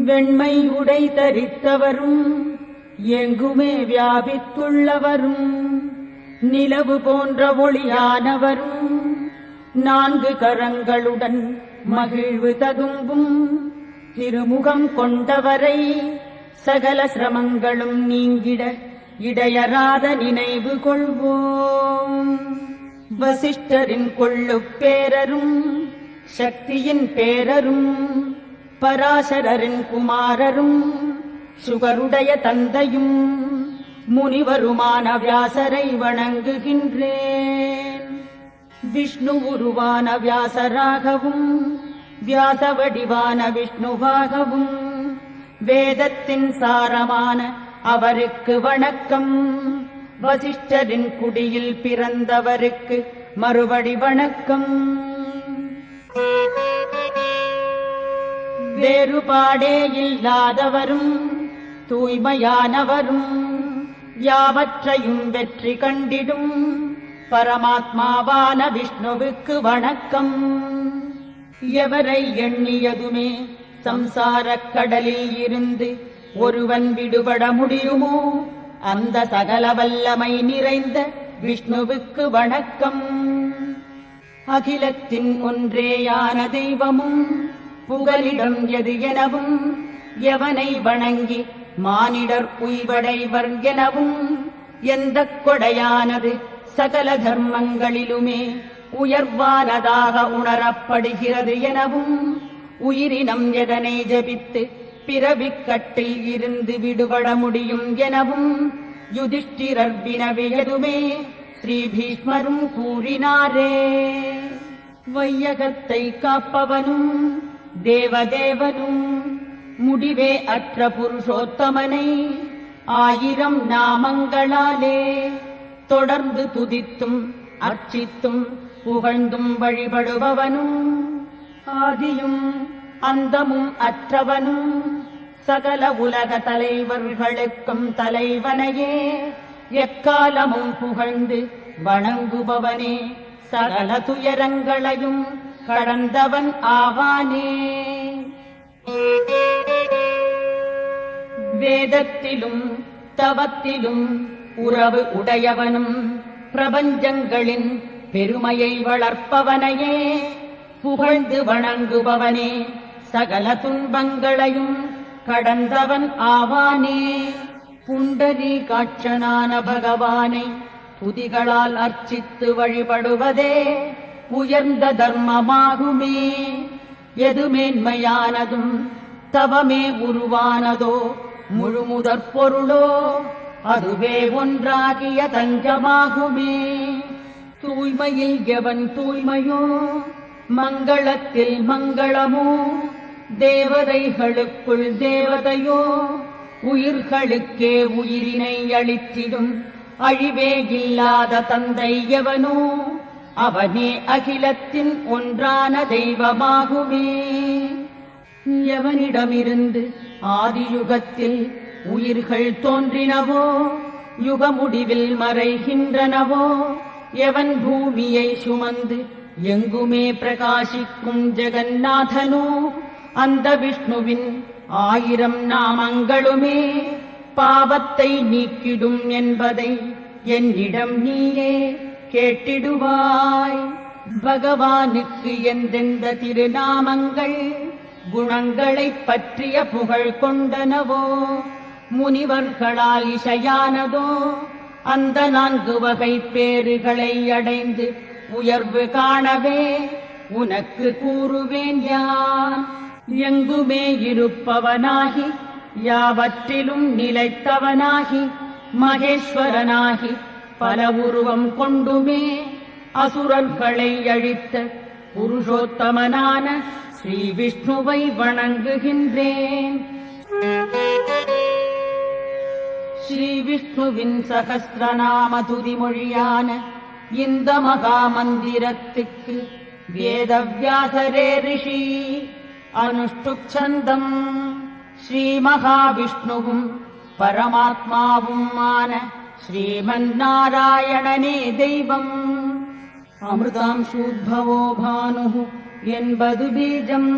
வெண்மை உடை தரித்தவரும் எங்குமே வியாபித்துள்ளவரும் நிலவு போன்ற ஒளியானவரும் நான்கு கரங்களுடன் மகிழ்வு ததும்பும் திருமுகம் கொண்டவரை சகல சிரமங்களும் நீங்கிட இடையறாத நினைவு கொள்வோம். வசிஷ்டரின் கொள்ளுப் பேரரும் சக்தியின் பேரரும் பராசரரின் குமாரரும் சுகருடைய தந்தையும் முனிவருமான வியாசரை வணங்குகின்றேன். விஷ்ணு உருவான வியாசராகவும் வியாச வடிவான விஷ்ணுவாகவும் வேதத்தின் சாரமான அவருக்கு வணக்கம். வசிஷ்டரின் குடியில் பிறந்தவருக்கு மறுபடி வணக்கம். வேறுபாடே இல்லாதவரும் தூய்மையானவரும் யாவற்றையும் வெற்றி கண்டிடும் பரமாத்மாவான விஷ்ணுவுக்கு வணக்கம். எவரை எண்ணியதுமே சம்சாரக் கடலில் இருந்து ஒருவன் விடுபட முடியுமோ அந்த சகல வல்லமை நிறைந்த விஷ்ணுவுக்கு வணக்கம். அகிலத்தின் ஒன்றேயான தெய்வமும் புகலிடம் எது எனவும் எவனை வணங்கி மானிடர் உய்வடைவர் எனவும் எந்த கொடையானது சகல தர்மங்களிலுமே உயர்வானதாக உணரப்படுகிறது எனவும் உயிரினம் எதனை ஜபித்து பிறவிக்கட்டில் இருந்து விடுபட முடியும் எனவும் யுதிஷ்டிரர் வினவியதுமே ஸ்ரீ பீஷ்மரும் கூறினாரே. வையகத்தை காப்பவனும் தேவதேவனும் முடிவே அற்ற புருஷோத்தமனை 1000 நாமங்களாலே தொடர்ந்து துதித்தும் அர்ச்சித்தும் புகழ்ந்தும் வழிபடுபவனும் ஆதியும் அந்தமும் அற்றவனும் சகல உலக தலைவர்களுக்கும் தலைவனையே எக்காலமும் புகழ்ந்து வணங்குபவனே சகல துயரங்களையும் கடந்தவன் ஆவானே. வேதத்திலும் தவத்திலும் உறவு உடையவனும் பிரபஞ்சங்களின் பெருமையை வளர்ப்பவனையே புகழ்ந்து வணங்குபவனே சகல துன்பங்களையும் கடந்தவன் ஆவானே. புண்டரீகாட்சனான பகவானை துதிகளால் அர்ச்சித்து வழிபடுவதே உயர்ந்த தர்மமாகுமே. எது மேன்மையானதும் தவமே உருவானதோ முழுமுதற் பொருளோ அதுவே ஒன்றாகிய தஞ்சமாகுமே. தூய்மையில் எவன் தூய்மையோ மங்களத்தில் மங்களமோ தேவதைகளுக்குள் தேவதையோ உயிர்களுக்கே உயிரினை அளித்திடும் அழிவே இல்லாத தந்தை எவனோ அவனே அகிலத்தின் ஒன்றான தெய்வமாகுமே. எவனிடமிருந்து ஆதியுகத்தில் உயிர்கள் தோன்றினவோ யுக முடிவில் மறைகின்றனவோ எவன் பூமியை சுமந்து எங்குமே பிரகாசிக்கும் ஜெகநாதனோ அந்த விஷ்ணுவின் 1000 நாமங்களுமே பாவத்தை நீக்கிடும் என்பதை என்னிடம் நீயே கேட்டிடுவாய். பகவானுக்கு எந்தெந்த திருநாமங்கள் குணங்களைப் பற்றிய புகழ் கொண்டனவோ முனிவர்களால் இசையானதோ அந்த 4 வகை பேறுகளை அடைந்து உயர்வு காணவே உனக்கு கூறுவேன் யான். எங்குமே இருப்பவனாகி யாவற்றிலும் நிலைத்தவனாகி மகேஸ்வரனாகி பல உருவம் கொண்டுமே அசுரர்களை அழித்த புருஷோத்தமனான ஸ்ரீ விஷ்ணுவை வணங்குகின்றேன். ஸ்ரீ விஷ்ணுவின் சகஸ்ரநாம துதிமொழியான இந்த மகா மந்திரத்துக்கு வேதவியாசரே ரிஷி அனுஷ்டுப்சந்தம். ஸ்ரீ மகாவிஷ்ணுவும் பரமாத்மாவுமான ஸ்ரீமன் நாராயணனே தெய்வம். அமிர்தாம்சூத்பவோ பானுः என்பது பீஜம்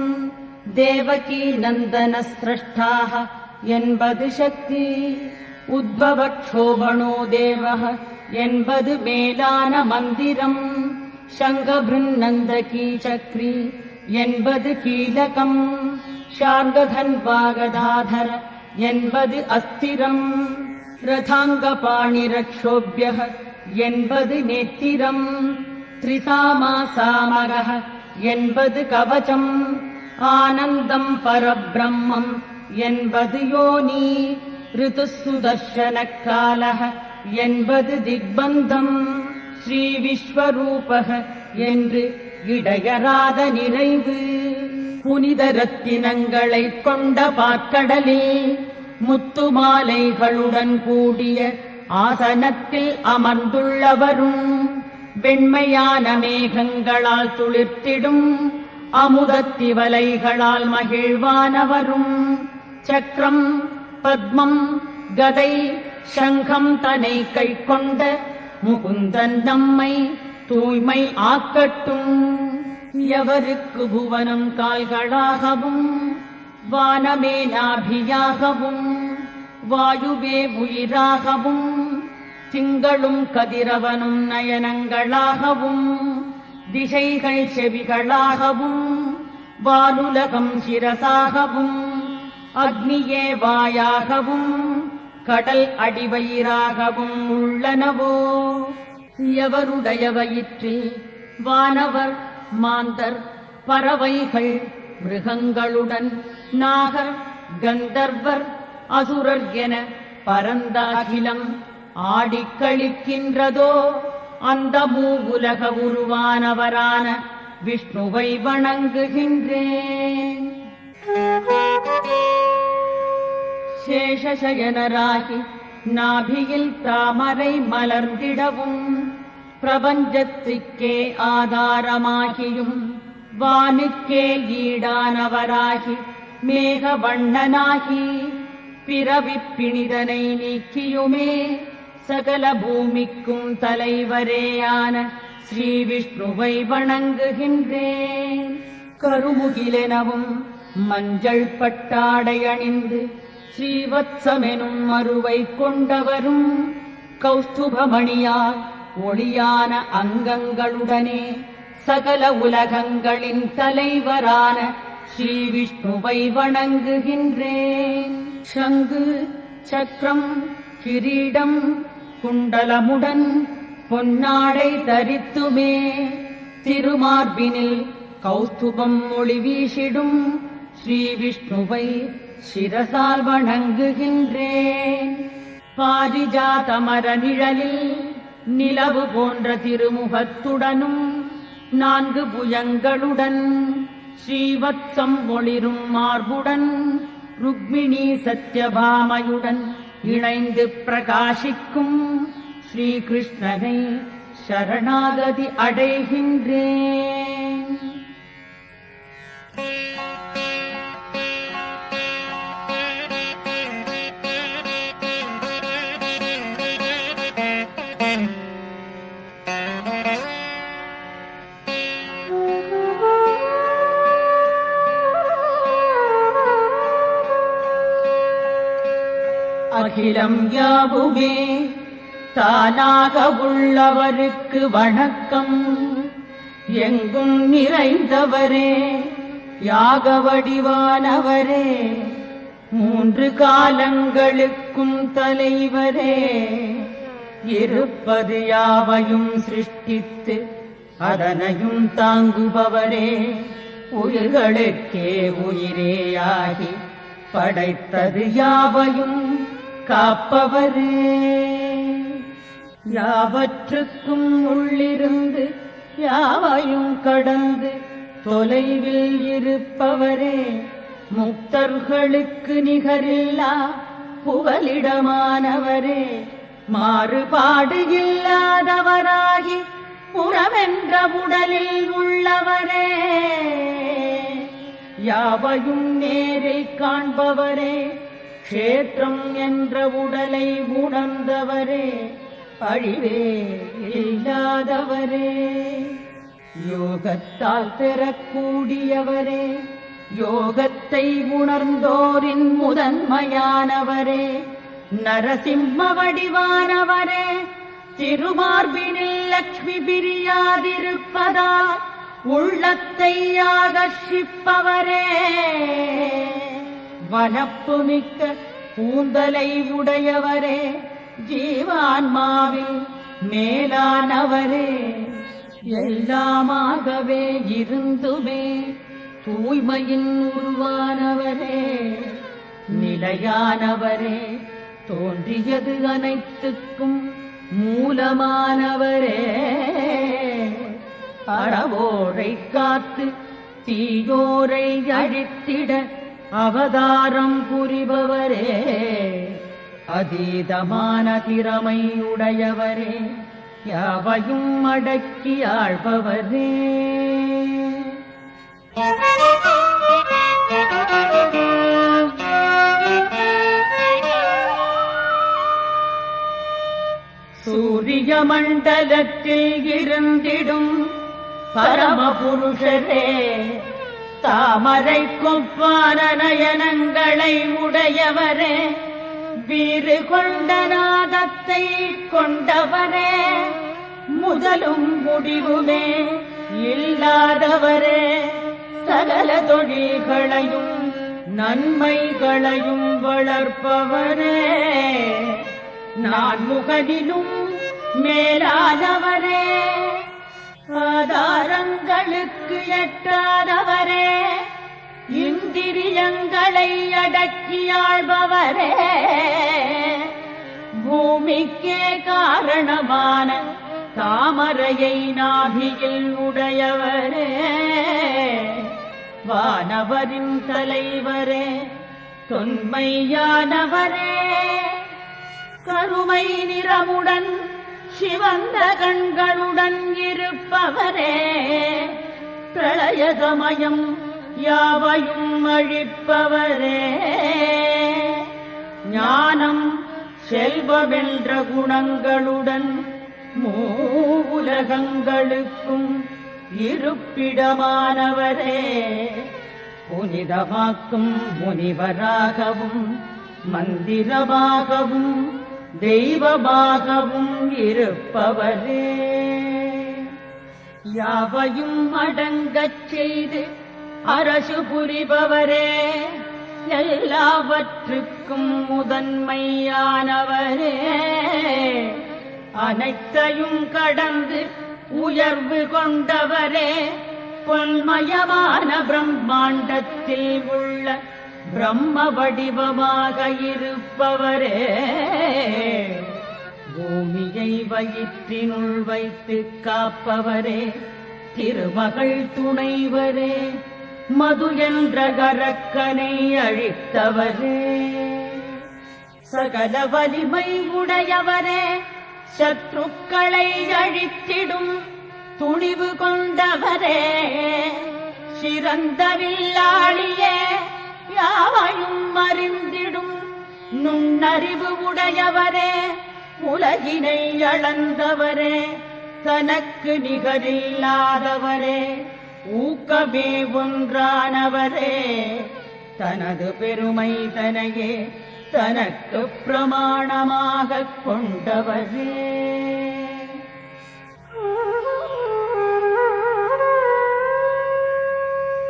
தேவகி நந்தன ஸ்ரஷ்டாஹ என்பது சக்தி, உத்பவக்ஷோபணோ தேவஹ என்பது மேலான மந்திரம், சங்கபிருநந்தகி சக்ரி என்பது கீலகம், ஷார்கதன்வாகதாதர என்பது அஸ்திரம், ரதாங்கபாணிரக்ஷோப்யஹ என்பது நேத்திரம், த்ரிசாமாசாமகஹ என்பது கவசம், ஆனந்தம் பரபிரம்மம் என்பது யோனி, ரிதுசுதர்ஷனக்காலஹ என்பது திக்பந்தம், ஸ்ரீ விஸ்வரூபக என்று இடையராத நிறைவு, புனித ரத்தினங்களைக் கொண்ட பாற்கடலில் முத்து மாலைகளுடன் கூடிய ஆசனத்தில் அமர்ந்துள்ளவரும், வெண்மையான மேகங்களால் துளிர்த்திடும் அமுதத்திவலைகளால் மகிழ்வானவரும், சக்கரம் பத்மம் கதை சங்கம் தனை கை கொண்ட முகுந்தன் நம்மை தூய்மை ஆக்கட்டும். எவருக்கு புவனம் கால்களாகவும் வானமே நாபியாகவும் வாயுவே உயிராகவும் திங்களும் கதிரவனும் நயனங்களாகவும் திசைகள் செவிகளாகவும் வானுலகம் சிரசாகவும் அக்னியே வாயாகவும் கடல் அடிவயிறாகவும் உள்ளனவோ, எவருடைய வயிற்றில் வானவர் மாந்தர் பறவைகள் மிருகங்களுடன் நாகர் கந்தர்வர் அசுரர் என பரந்த அகிலம் ஆடிக்களிக்கின்றதோ, அந்த மூவுலக உருவானவரான விஷ்ணுவை வணங்குகின்றேன். சேஷசயனராகி நாபியில் தாமரை மலர்ந்திடவும், பிரபஞ்சத்திற்கே ஆதாரமாகியும் வானுக்கே ஈடானவராகி மேக வண்ணனாகி பிறவிப் பிணிதனை நீக்கியுமே சகல பூமிக்கும் தலைவரேயான ஸ்ரீ விஷ்ணுவை வணங்குகின்றேன். கருமுகிலெனவும் மஞ்சள் பட்டாடை அணிந்து ஸ்ரீவத்சமெனும் மருவை கொண்டவரும், கௌஸ்துபமணியால் ஒளியான அங்கங்களுடனே சகல உலகங்களின் தலைவரான ஸ்ரீ விஷ்ணுவை வணங்குகின்றேன். சங்கு சக்கரம் கிரீடம் குண்டலமுடன் பொன்னாடை தரித்துமே திருமார்பினில் கௌஸ்துபம் ஒளி வீசிடும் ஸ்ரீ விஷ்ணுவை சிரசால் வணங்குகின்றேன். பாரிஜாதமர நிழலில் நிலவு போன்ற திருமுகத்துடனும் 4 புயங்களுடன் ஸ்ரீவத்சம் ஒளிரும் மார்புடன் ருக்மிணி சத்யபாமையுடன் இணைந்து பிரகாசிக்கும் ஸ்ரீ கிருஷ்ணனை சரணாகதி அடைகின்றேன். அகிலம் யாவுமே தானாக உள்ளவருக்கு வணக்கம், எங்கும் நிறைந்தவரே யாக வடிவானவரே 3 காலங்களுக்கும் தலைவரே, இருப்பது யாவையும் சிருஷ்டித்து அதனையும் தாங்குபவரே, உயிர்களுக்கே உயிரேயாகி படைத்தது யாவையும் காப்பவரே, யாவற்றுக்கும் உள்ளிருந்து யாவையும் கடந்து தொலைவில் இருப்பவரே, முக்தர்களுக்கு நிகரில்லா புகலிடமானவரே, மாறுபாடு இல்லாதவராகி புறமென்ற உடலில் உள்ளவரே, யாவையும் நேரில் காண்பவரே, க்ஷேத்திரம் என்ற உடலை உணர்ந்தவரே, அழிவே இல்லாதவரே, யோகத்தால் பெறக்கூடியவரே, யோகத்தை உணர்ந்தோரின் முதன்மையானவரே, நரசிம்ம வடிவானவரே, திருமார்பினில் லக்ஷ்மி பிரியாதிருப்பதால் உள்ளத்தை ஆகர்ஷிப்பவரே, வனப்பு மிக்க கூந்தலை உடையவரே, ஜீவான்மாவில் மேலானவரே, எல்லாமாகவே இருந்துமே தூய்மையின் உருவானவரே, நிலையானவரே, தோன்றியது அனைத்துக்கும் மூலமானவரே, அறவோரை காத்து தீயோரை அழித்திட அவதாரம் புரிபவரே, அதீதமான திறமை உடையவரே, யாவையும் அடக்கி ஆள்பவரே. சூரிய மண்டலத்தில் இருந்திடும் பரமபுருஷரே, தாமரை கொப்பான நயனங்களை உடையவரே, வீறு கொண்ட நாதத்தை கொண்டவரே, முதலும் முடிவுமே இல்லாதவரே, சகல தொழில்களையும் நன்மைகளையும் வளர்ப்பவரே, நான்முகனிலும் மேலானவரே, ஆதாரங்களுக்கு எட்டாதவரே, இந்திரியங்களை அடக்கி ஆள்பவரே, பூமிக்கே காரணமான தாமரையை நாபியில் உடையவரே, வானவரின் தலைவரே, தொன்மையானவரே, கருமை நிறமுடன் சிவந்த கண்களுடன் இருப்பவரே, பிரளய சமயம் யாவையும் அழிப்பவரே, ஞானம் செல்வமென்ற குணங்களுடன் மூவுலகங்களுக்கும் இருப்பிடமானவரே, புனிதமாக்கும் முனிவராகவும் மந்திரமாகவும் தெய்வமாகவும் இருப்பவரே, யாவையும் அடங்கச் செய்து அரசு புரிபவரே, எல்லாவற்றுக்கும் முதன்மையானவரே, அனைத்தையும் கடந்து உயர்வு கொண்டவரே, பொன்மயமான பிரம்மாண்டத்தில் உள்ள பிரம்ம வடிவமாக இருப்பவரே, பூமியை வயிற்றினுள் வைத்து காப்பவரே, திருமகள் துணைவரே, மது என்ற கரக்கனை அழித்தவரே, சகல வலிமை உடையவரே, சத்ருக்களை அழித்திடும் துணிவு கொண்டவரே, சிறந்த வில்லாளியே, யாவையும் அறிந்திடும் நுண்ணறிவு உடையவரே, உலகினை அளந்தவரே, தனக்கு நிகரில்லாதவரே, ஊக்கமே ஒன்றானவரே, தனது பெருமை தனையே தனக்கு பிரமாணமாக கொண்டவரே,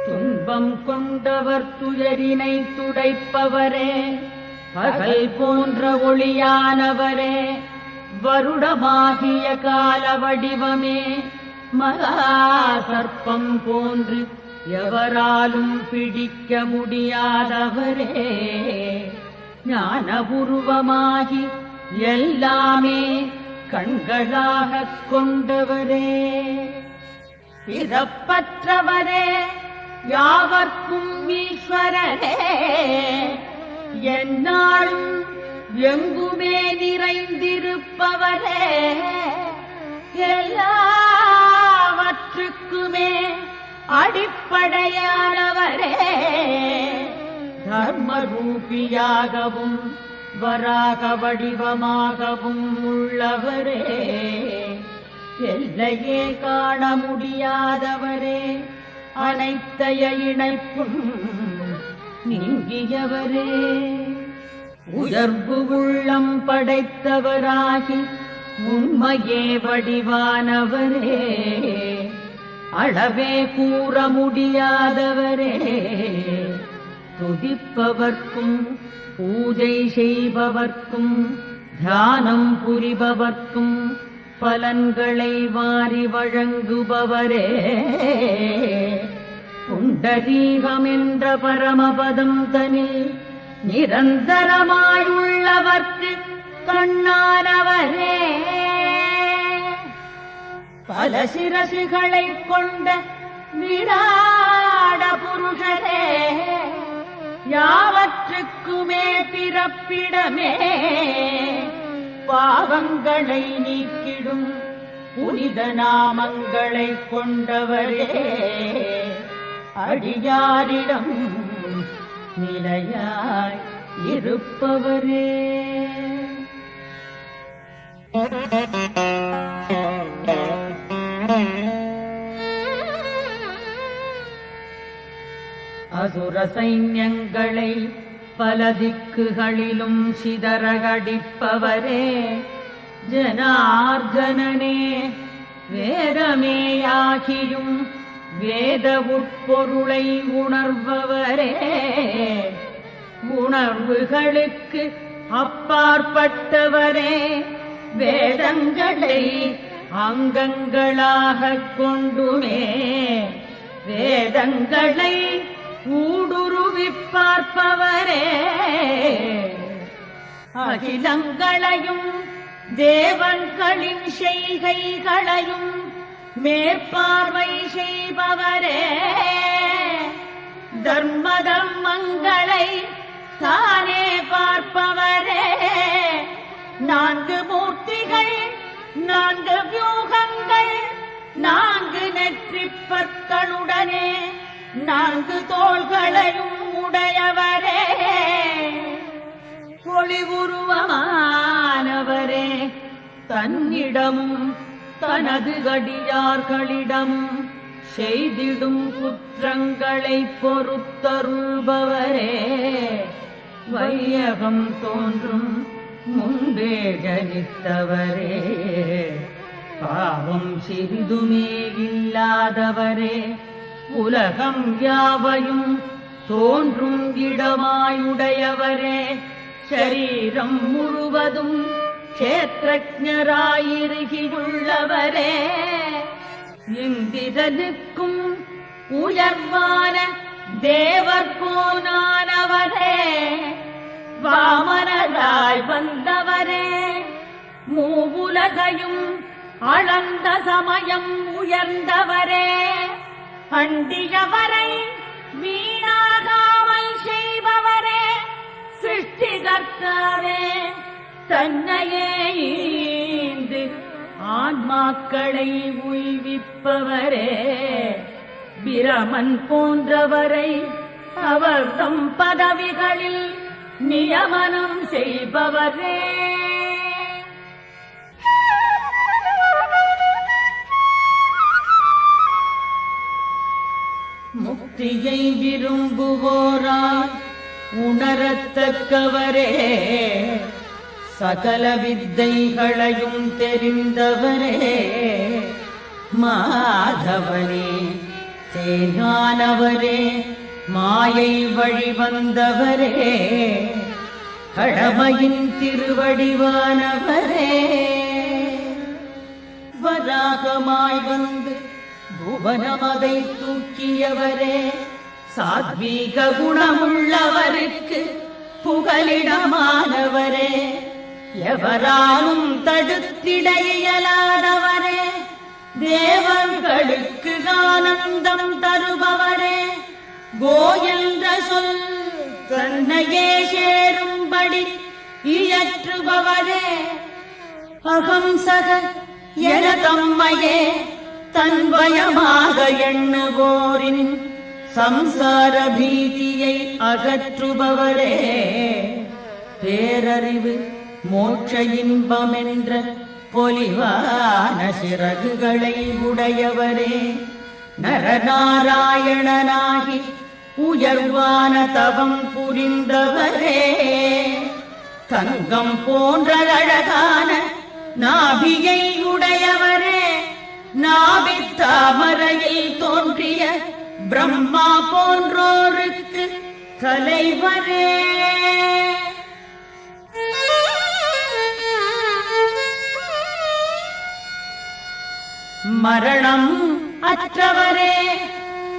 துன்பம் கொண்டவர் துயரினை துடைப்பவரே, பகல் போன்ற ஒளியானவரே, வருடமாகிய கால வடிவமே, மகா சர்ப்பம் போன்று எவராலும் பிடிக்க முடியாதவரே, ஞான உருவமாகி எல்லாமே கண்களாகக் கொண்டவரே, பிறப்பற்றவரே, யாவர்க்கும் ஈஸ்வரரே, எந்நாளும் எங்குமே நிறைந்திருப்பவரே, எல்லாவற்றுக்குமே அடிப்படையானவரே, தர்மரூபியாகவும் வராக வடிவமாகவும் உள்ளவரே, எல்லையே காண முடியாதவரே, அனைத்தைய இணைப்பும் நீங்கியவரே, உயர்வு உள்ளம் படைத்தவராகி உண்மையே வடிவானவரே, அளவே கூற முடியாதவரே, துதிப்பவர்க்கும் பூஜை செய்பவர்க்கும் தியானம் புரிபவர்க்கும் பலன்களை வாரி வழங்குபவரே, புண்டரீகம் என்ற பரமபதம் தனில் நிரந்தரமாயுள்ளவர்க்கு கண்ணானவரே, பல சிரசுகளை கொண்ட விராட புருஷரே, யாவற்றுக்குமே பிறப்பிடமே, பாவங்களை நீக்கிடும் புனித நாமங்களை கொண்டவரே, அடியாரிடம் நிலையாய் இருப்பவரே. அசுர சைன்யங்களை பல திக்குகளிலும் சிதறகடிப்பவரே, ஜனார்தனனே வேதமேயாகியும் வேத உட்பொருளை உணர்பவரே, உணர்வுகளுக்கு அப்பாற்பட்டவரே, வேதங்களை அங்கங்களாகக் கொண்டுமே வேதங்களை ஊடுருவிப் பார்ப்பவரே, அகிலங்களையும் தேவன்களின் செய்கைகளையும் மேற்பார்வை செய்பவரே, தர்ம தர்மங்களை தானே பார்ப்பவரே, நான்கு மூர்த்திகள், நான்கு வியூகங்கள், நான்கு நெற்றிப் பற்களுடனே நான்கு தோள்களையும் உடையவரே, ஒளிவுருவமானவரே, தன்னிடமும் தனது அடியார்களிடமும் செய்திடும் குற்றங்களை பொறுத்தருள்பவரே, வையகம் தோன்றும் முன்பே ஜனித்தவரே, பாவம் சிறிதுமே இல்லாதவரே, உலகம் யாவையும் தோன்றும் இடமாயுடையவரே, சரீரம் முழுவதும் க்ஷேத்ரஜராயிருகியுள்ளவரே, இந்திரனுக்கும் உயர்வான தேவர்கோனானவரே, வாமனராய் வந்தவரே, மூவுலகையும் அளந்த சமயம் உயர்ந்தவரே, அண்டியவரை வீணாகாமல் செய்பவரே, சிருஷ்டிகர்த்தாவே, தன்னையே ஈந்து ஆன்மாக்களை உய்விப்பவரே, பிரமன் போன்றவரை அவர் தம் பதவிகளில் நியமனம் செய்பவரே, முக்தியை விரும்புவோரால் உணரத்தக்கவரே, சகல வித்தைகளையும் தெரிந்தவரே, மாதவனே தேஞானவரே, மாயை வழிவந்தவரே, கடமையின் திருவடிவானவரே, வராகமாய் வந்து புவனமதை தூக்கியவரே, சாத்வீக குணமுள்ளவருக்கு புகலிடமானவரே, எவராலும் தடுத்திட இயலாதவரே, தேவர்களுக்கு ஆனந்தம் தருபவரே, கோ என்ற சொல் தன்னையே சேரும்படி இயற்றுபவரே, அகம்சக என தம்மையே தன்வயமாக எண்ணுவோரின் சம்சார பீதியை அகற்றுபவரே, பேரறிவு மோட்ச இன்பம் என்ற பொலிவான சிறகுகளை உடையவரே, நரநாராயணனாகி உயர்வான தவம் புரிந்தவரே, தங்கம் போன்ற அழகான நாபியை உடையவரே, நாபித் தாமரையில் தோன்றிய பிரம்மா போன்றோருக்கு தலைவரே. மரணம் அற்றவரே,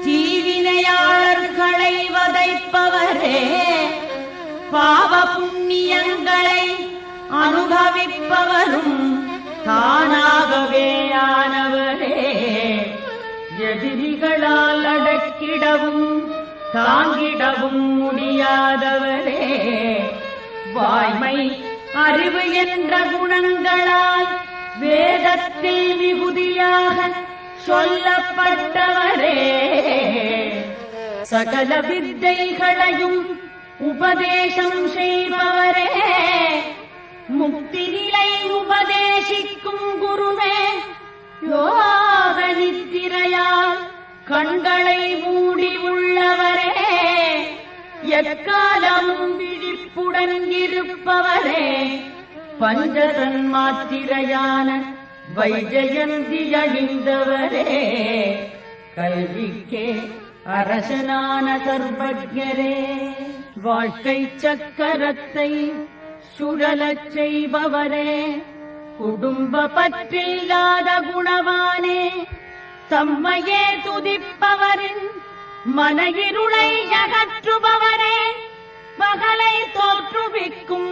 தீவினையாளர்களை வதைப்பவரே, பாவ புண்ணியங்களை அனுபவிப்பவரும் தானாகவே ஆனவரே, எதிரிகளால் அடக்கிடவும் தாங்கிடவும் முடியாதவரே, வாய்மை அறிவு என்ற குணங்களால் வேதத்தில் மிகுதியாக சொல்லப்பட்டவரே, சகல வித்தைகளையும் உபதேசம் செய்பவரே, முக்தி நிலை உபதேசிக்கும் குருவே, யோக நித்திரையால் கண்களை மூடி உள்ளவரே, எக்காலமும் விழிப்புடன் இருப்பவரே, பஞ்சதன் மாத்திரையான வைஜயந்தி அணிந்தவரே, கல்விக்கே அரசனான சர்வஜரே, வாழ்க்கை சக்கரத்தை சுழலச் செய்பவரே, குடும்ப பற்றில்லாத குணவானே, தம்மையே துதிப்பவரின் மன இருளை அகற்றுபவரே, பகலை தோற்றுவிக்கும்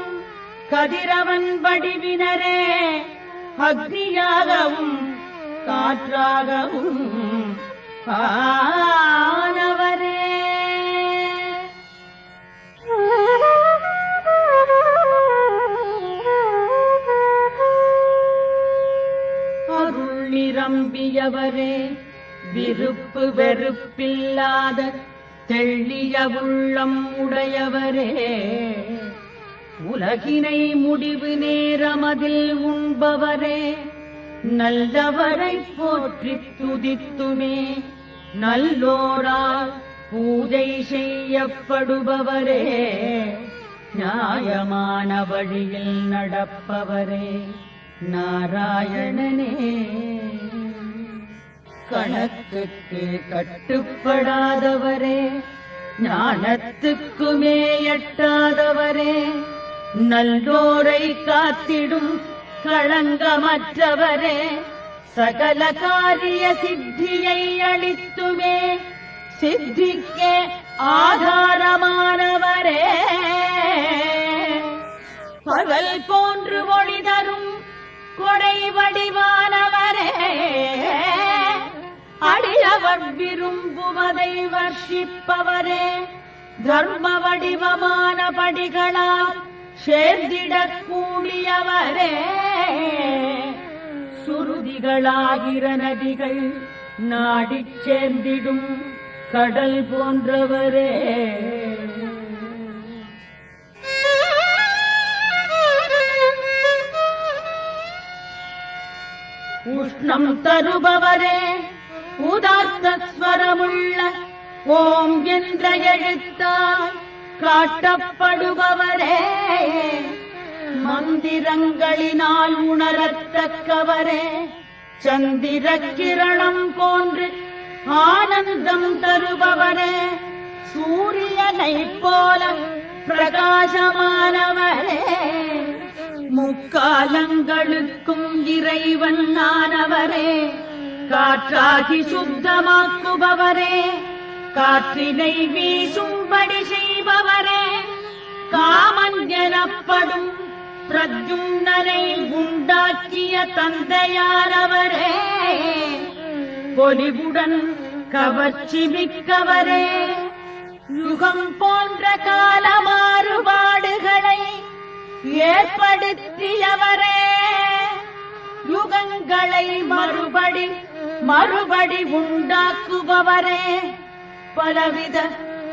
கதிரவன் வடிவினரே, அக்னியாகவும் காற்றாகவும் ஆனவரே. அருள் நிரம்பியவரே, விருப்பு வெறுப்பில்லாத தெள்ளிய உள்ளம் உடையவரே, உலகினை முடிவு நேரமதில் உண்பவரே, நல்லவரை போற்றி துதித்துமே நல்லோரால் பூஜை செய்யப்படுபவரே, நியாயமான வழியில் நடப்பவரே, நாராயணனே, கணக்குக்கு கட்டுப்படாதவரே, ஞானத்துக்குமே எட்டாதவரே, நல்லோரை காத்திடும் களங்கமற்றவரே, சகல காரிய சித்தியை அளித்துமே சித்திக்கே ஆதாரமானவரே, பகல் போன்று ஒளி தரும் கொடை வடிவானவரே, அடியவர் விரும்புவதை வர்ஷிப்பவரே, தர்ம வடிவமான படிகளால் சேர்ந்திடக் கூடியவரே, சுருதிகளாகிற நதிகள் நாடிச் சேர்ந்திடும் கடல் போன்றவரே, உஷ்ணம் தருபவரே, உதார்த்த ஸ்வரமுள்ள ஓம் என்ற எழுத்தால் காட்டப்படுபவரே, மந்திரங்களினால் உணரத்தக்கவரே, சந்திர கிரணம் போன்று ஆனந்தம் தருபவரே, சூரியனை போல பிரகாசமானவரே, முக்காலங்களுக்கும் இறைவன் ஆனவரே, காற்றாகி சுத்தமாக்குபவரே, காற்றினை வீசும்படி செய்பவரே, காமன் எனப்படும் பிரத்யும்னனை உண்டாக்கிய தந்தையானவரே, பொலிவுடன் கவர்ச்சி மிக்கவரே, யுகம் போன்ற கால மாறுபாடுகளை ஏற்படுத்தியவரே, யுகங்களை மறுபடி உண்டாக்குபவரே, பலவித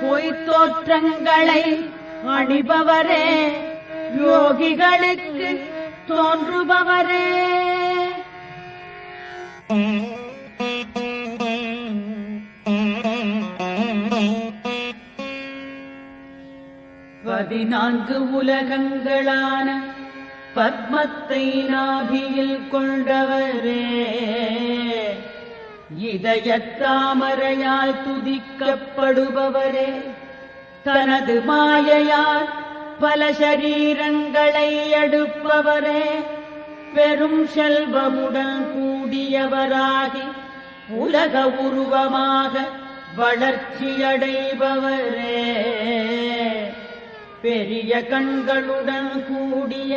பொய்த் தோற்றங்களை அணிபவரே, யோகிகளுக்கு தோன்றுபவரே, 14 உலகங்களான பத்மத்தை நாபியில் கொண்டவரே, இதயத்தாமரையால் துதிக்கப்படுபவரே, தனது மாயையால் பல சரீரங்களை எடுப்பவரே, பெரும் செல்வமுடன் கூடியவராகி உலக உருவமாக வளர்ச்சியடைபவரே, பெரிய கண்களுடன் கூடிய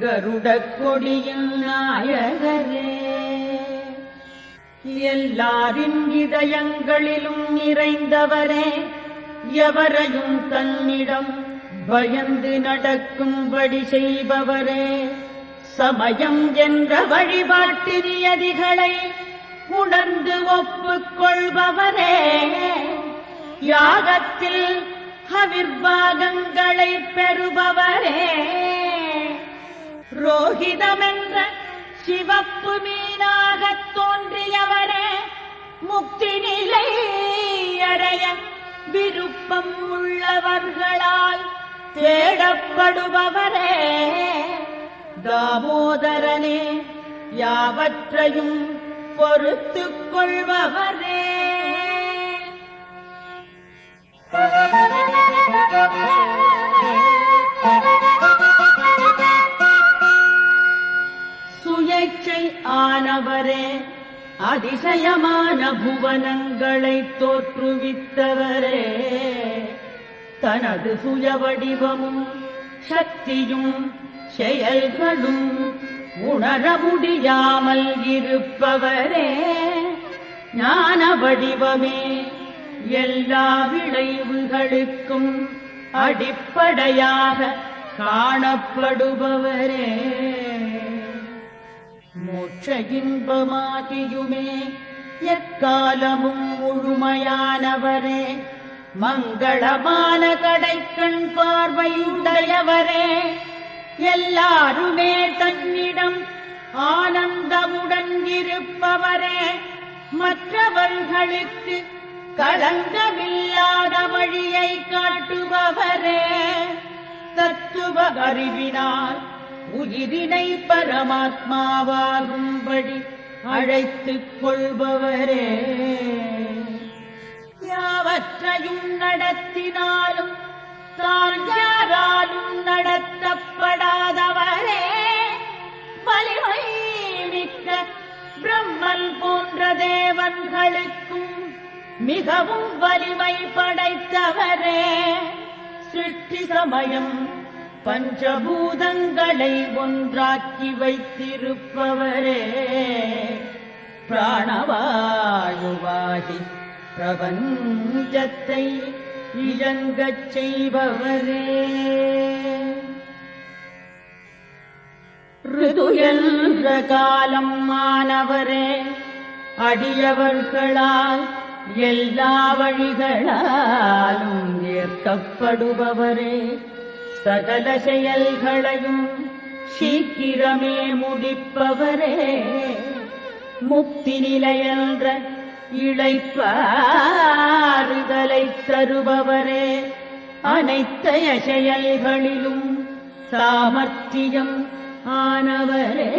கருட கொடியின் நாயகரே, எல்லாரின் இதயங்களிலும் நிறைந்தவரே, எவரையும் தன்னிடம் பயந்து நடக்கும்படி செய்பவரே, சமயம் என்ற வழிபாட்டு நியதிகளை உணர்ந்து ஒப்புக்கொள்பவரே, யாகத்தில் அவிர்வாகங்களை பெறுபவரே, ரோஹிதமென்ற சிவப்பு மீனாகத் தோன்றியவரே, முக்தி நிலை அடைய விருப்பம் உள்ளவர்களால் தேடப்படுபவரே, தாமோதரனே, யாவற்றையும் பொறுத்துக் கொள்பவரே. சுயேச்சை ஆனவரே, அதிசயமான புவனங்களை தோற்றுவித்தவரே, தனது சுய வடிவமும் சக்தியும் செயல்களும் உணர முடியாமல் இருப்பவரே, ஞான வடிவமே, எல்லா விளைவுகளுக்கும் அடிப்படையாக காணப்படுபவரே, மோட்ச இன்பமாகியுமே எக்காலமும் முழுமையானவரே, மங்களமான கடைக்கண் பார்வையுடையவரே, எல்லாருமே தன்னிடம் ஆனந்தமுடன் இருப்பவரே, மற்றவர்களுக்கு களங்கமில்லாத வழியை காட்டுபவரே, தத்துவ அறிவினால் உயிரினை பரமாத்மாவாகும்படி அழைத்துக் கொள்பவரே, யாவற்றையும் நடத்தினாலும் தான் யாராலும் நடத்தப்படாதவரே, வலிமை மிக்க பிரம்மன் போன்ற தேவன்களுக்கும் மிகவும் வலிமை படைத்தவரே, சிருஷ்டி சமயம் பஞ்சபூதங்களை ஒன்றாக்கி வைத்திருப்பவரே, பிராணவாயுவாகி பிரபஞ்சத்தை இயங்கச் செய்பவரே, ரிது என்ற காலம் மாணவரே, அடியவர்களால் எல்லா வழிகளாலும் ஏற்கப்படுபவரே, சகல செயல்களையும் சீக்கிரமே முடிப்பவரே, முக்தி நிலையென்ற இளைப்பாறுதலை தருபவரே, அனைத்தைய செயல்களிலும் சாமர்த்தியம் ஆனவரே,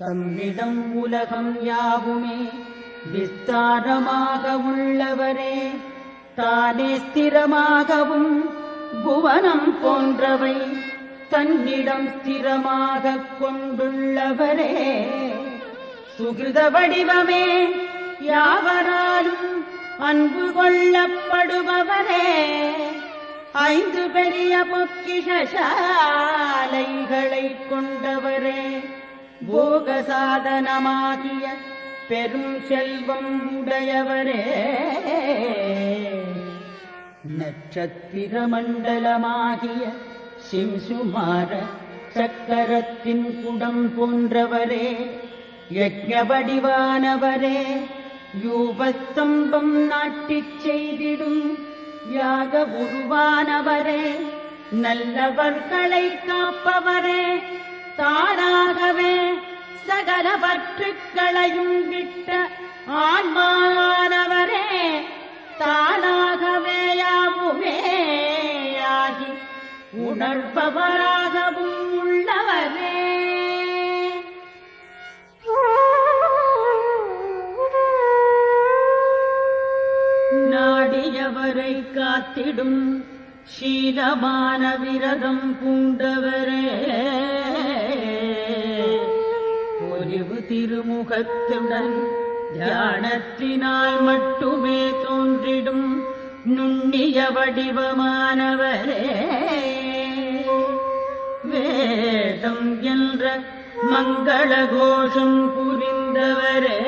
தம்மிடம் உலகம் யாவுமே விஸ்தாரமாக உள்ளவரே, தானே ஸ்திரமாகவும் புவனம் போன்றவை தன்னிடம் ஸ்திரமாக கொண்டுள்ளவரே, சுகிருத வடிவமே, யாவராலும் அன்பு கொள்ளப்படுபவரே, 5 பெரிய பொக்கிஷசாலைகளை கொண்டவரே, போக சாதனமாகிய பெரும் செல்வம் உடையவரே, நட்சத்திர மண்டலமாகிய சிம்சுமார சக்கரத்தின் குடம் போன்றவரே, யஜ்ஞ வடிவானவரே, யூபஸ்தம்பம் நாட்டிச் செய்திடும் யாக உருவானவரே, நல்லவர்களை காப்பவரே, தானாகவே சகல பற்றுக்களையும் விட்ட ஆன்மானவரே, தானாகவே யாவுமே உணர்பவராகவும் உள்ளவரே. நாடியவரை காத்திடும் சீலமான விரதம் பூண்டவரே. பொலிவு திருமுகத்துடன் தியானத்தினால் மட்டுமே தோன்றிடும் நுண்ணிய வடிவமானவரே. வேதம் என்ற மங்கள கோஷம் புரிந்தவரே.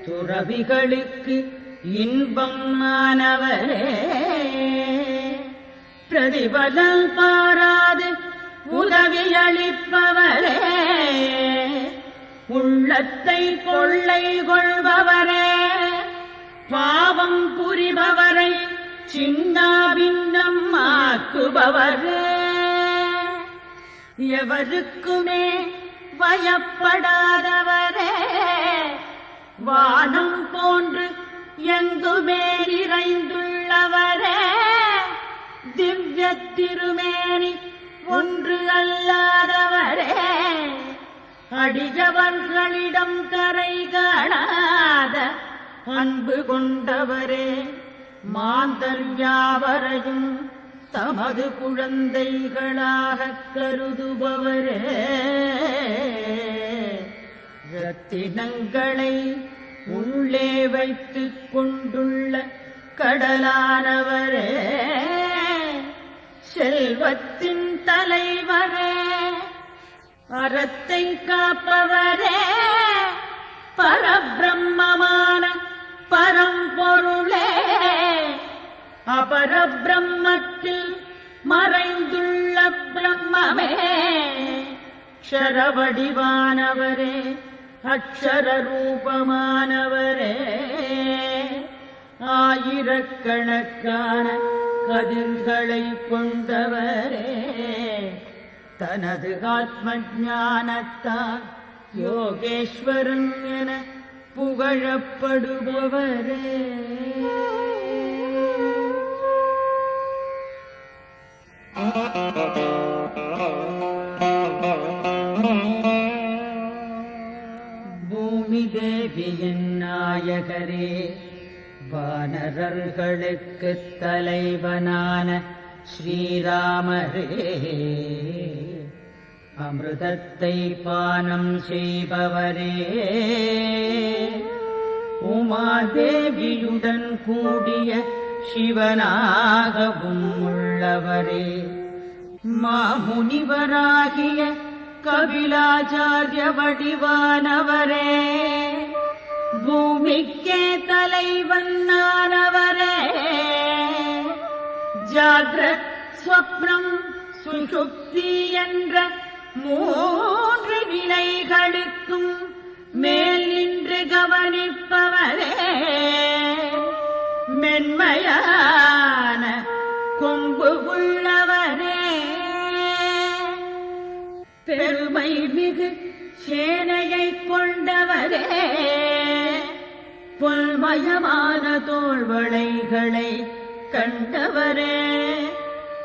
துறவிகளுக்கு இன்பம் ஆனவரே. பிரதிபலன் பாராது உதவியளிப்பவரே. உள்ளத்தை கொள்ளை கொள்பவரே. பாவம் புரிபவரை சின்னாபின்னம் ஆக்குபவரே. எவருக்குமே பயப்படாதவரே. வானம் போன்று எங்குமே நிறைந்துள்ளவரே. திவ்ய திருமேனி ஒன்று அல்லாதவரே. அடியவர்களிடம் கரை காணாத அன்பு கொண்டவரே. மாந்தர் யாவரையும் தமது குழந்தைகளாக கருதுபவரே. ரத்தினங்களை உள்ளே வைத்துக் கொண்டுள்ள கடலானவரே. செல்வத்தின் தலைவரே. அறத்தை காப்பவரே. பரபிரம்மமான பரம்பொருளே. அபரபிரம்மத்தில் மறைந்துள்ள பிரம்மமே. க்ஷரவடிவானவரே. அக்ஷர ரூபமானவரே. ஆயிரக்கணக்கான கதிர்களை கொண்டவரே. தனது ஆத்ம ஞானத்தால் யோகேஸ்வரன் என புகழப்படுபவரே. பூமி தேவியின் நாயகரே. வானரர்களுக்கு தலைவனான ஸ்ரீராமரே. அமிர்தத்தை பானம் செய்பவரே. உமாதேவியுடன் கூடிய சிவனாகவும் உள்ளவரே. மாமுனிவராகிய கபிலாச்சாரிய வடிவானவரே. பூமிக்கே தலைவனானவரே. ஜாக்ரத் ஸ்வப்னம் சுஷுப்தி என்ற மூன்று நிலைகளுக்கும் மேல் நின்று கவனிப்பவரே. மென்மையான கொம்பு உள்ளவரே. பெருமை மிகு சேனையை கொண்டவரே. பொல்மயமான தோள்வளைகளை கண்டவரே.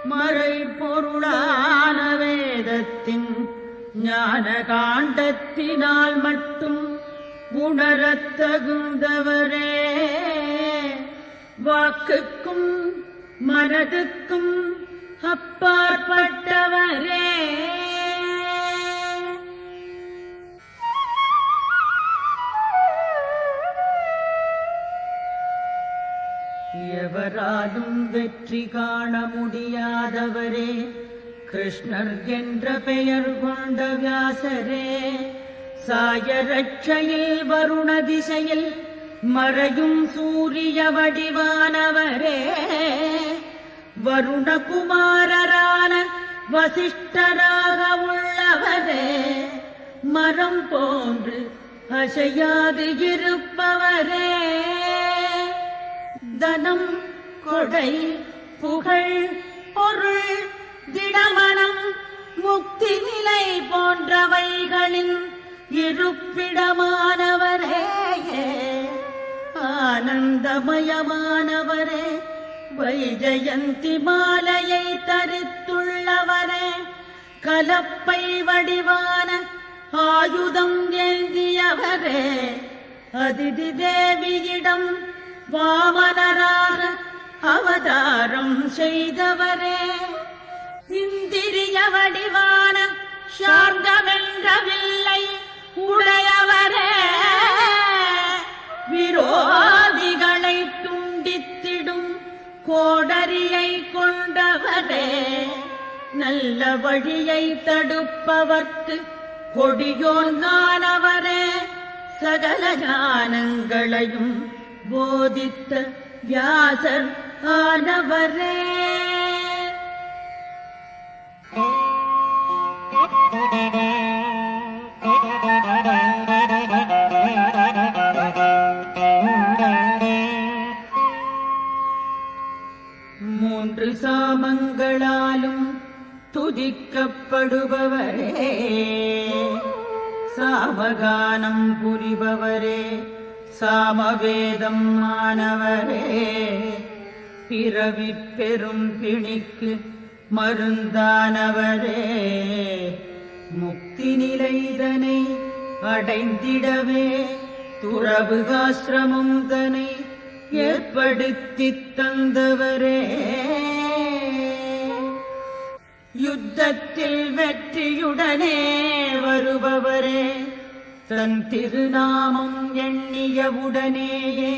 மறை பொருளான வேதத்தின் ஞான காண்டத்தினால் மட்டும் உணரத் தகுந்தவரே. வாக்குக்கும் மனதுக்கும் அப்பாற்பட்டவரே. எவராலும் வெற்றி காண முடியாதவரே. கிருஷ்ணர் என்ற பெயர் கொண்ட வியாசரே. சாயரட்சையில் வருண திசையில் மறையும் சூரிய வடிவானவரே. வருணகுமாரரான வசிஷ்டராக உள்ளவரே. மரம் போன்று அசையாது இருப்பவரே. தனம் கொடை புகழ் பொருள் திடமனம் முக்தி நிலை போன்றவைகளின் இருப்பிடமானவரே. ஆனந்தமயமானவரே. வைஜயந்தி மாலையை தரித்துள்ளவரே, கலப்பை வடிவான ஆயுதம் ஏந்தியவரே, அதிதி தேவியிடம் வாமனராக அவதாரம் செய்தவரே, இந்திரிய வடிவான சார்ந்தமென்ற வில்லை உடையவரே, விரோதிகளை துண்டித்திடும் கோடரியை கொண்டவரே, நல்ல வழியை தடுப்பவர்க்கு கொடியோன்கானவரே, சகல ஞானங்களையும் போதித்த வியாசர் ஆனவரே. மூன்று சாமங்களாலும் துதிக்கப்படுபவரே, சாமகானம் புரிபவரே, சாமவேதம் ஆனவரே, பிறவி பெரும் பிணிக்கு மருந்தானவரே, முக்தி நிலைதனை அடைந்திடவே துறவுகாசிரமம் தனை ஏற்படுத்தித் தந்தவரே, யுத்தத்தில் வெற்றியுடனே வருபவரே, தன் திருநாமம் எண்ணியவுடனேயே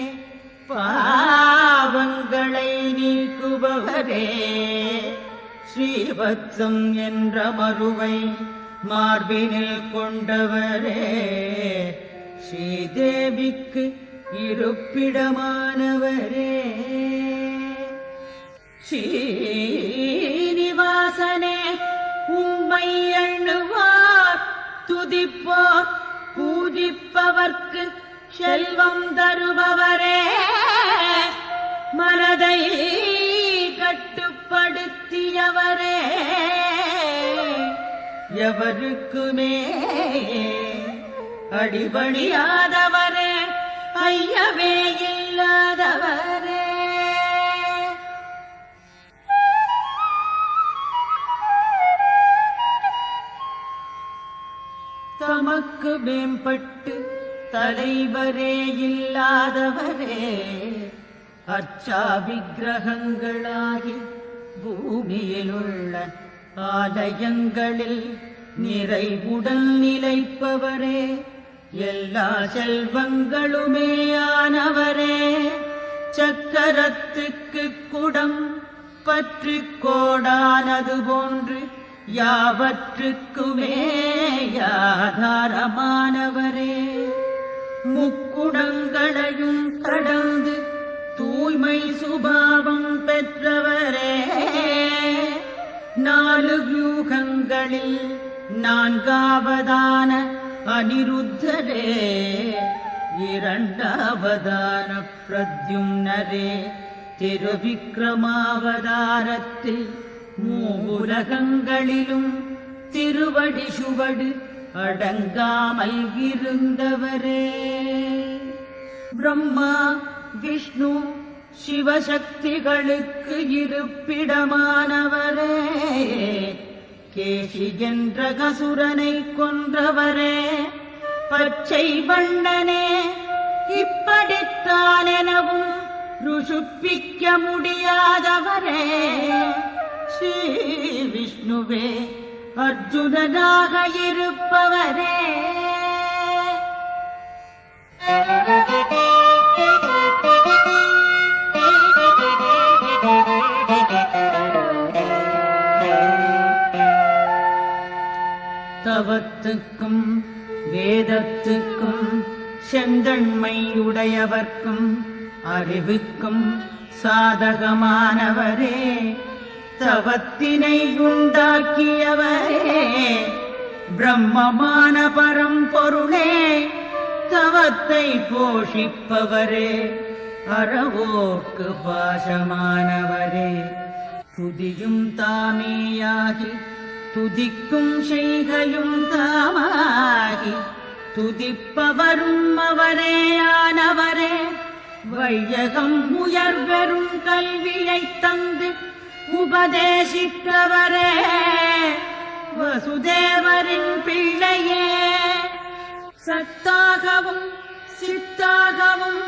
பாவங்களை நீக்குபவரே, ஸ்ரீவத்சம் என்ற மருவை மார்பினில் கொண்டவரே, ஸ்ரீதேவிக்கு இருப்பிடமானவரே, ஸ்ரீனிவாசனே உம்மை எண்ணுவார் துதிப்போர் பூஜிப்பவர்க்கு செல்வம் தருபவரே, மனதை கட்டுப்படுத்தியவரே, எவருக்குமே அடிபணியாதவரே, ஐயவே இல்லாதவரே. தமக்கு மேம்பட்டு தலைவரே இல்லாதவரே, அர்ச்சா விக்கிரகங்களாகி பூமியில் உள்ள ஆலயங்களில் நிறைவுடன் நிலைப்பவரே, எல்லா செல்வங்களுமே ஆனவரே, சக்கரத்துக்கு குடம் பற்றி கோடானது போன்று யாவற்றுக்குமே ஆதாரமானவரே, முக்குடங்களையும் கடந்து தூய்மை சுபாவம் பெற்றவரே, நாலு வியூகங்களில் நான்காவதான அனிருத்தரே, இரண்டாவதான பிரத்யும்னரே, திருவிக்ரமாவதாரத்தில் மூலகங்களிலும் திருவடி சுவடு அடங்காமல் இருந்தவரே, பிரம்மா விஷ்ணு சிவசக்திகளுக்கு இருப்பிடமானவரே, கேசி என்ற கசுரனை கொன்றவரே, பச்சை வண்ணனே இப்படித்தான் எனவும் ருசுப்பிக்க முடியாதவரே, ஸ்ரீ விஷ்ணுவே அர்ஜுனனாக இருப்பவரே, தவத்துக்கும் வேதத்துக்கும் செந்தன்மையுடையவர்க்கும் அறிவுக்கும் சாதகமானவரே, தவத்தினை உண்டாக்கியவரே, பிரம்மமான பரம்பொருளே, தவத்தை போஷிப்பவரே, அறவோர்க்கு பாசமானவரே, துதியும் தாமேயாகி துதிக்கும் செய்கையும் தாமாகி துதிப்பவரும் அவரே ஆனவரே, வையகம் உயர்வெறும் கல்வியைத் தந்து உபதேசித்தவரே, வசுதேவரின் பிள்ளையே, சத்தாகவும் சித்தாகவும்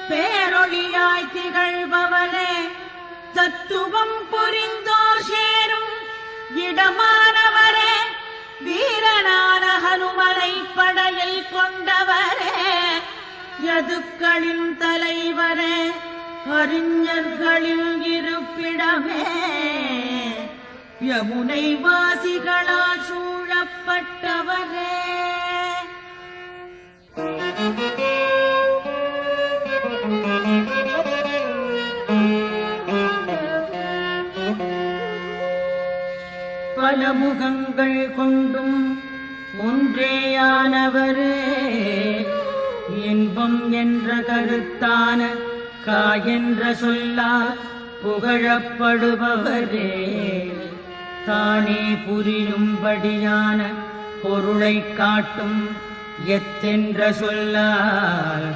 பேரொழியாய் திகழ்பவரே, தத்துவம் புரிந்தோர் சேரும் இடமானவரே, வீரனான ஹனுமனை படையில் கொண்டவரே, யதுக்களின் தலைவரே, அறிஞர்களின் இருப்பிடமே, யமுனை வாசிகளால் சூழப்பட்டவரே. பல முகங்கள் கொண்டும் ஒன்றேயானவரே, இன்பம் என்ற கருத்தான கா என்ற சொல்லால் புகழப்படுபவரே, தானே புரியும்படியான பொருளைக் காட்டும் எத்தென்ற சொல்லால்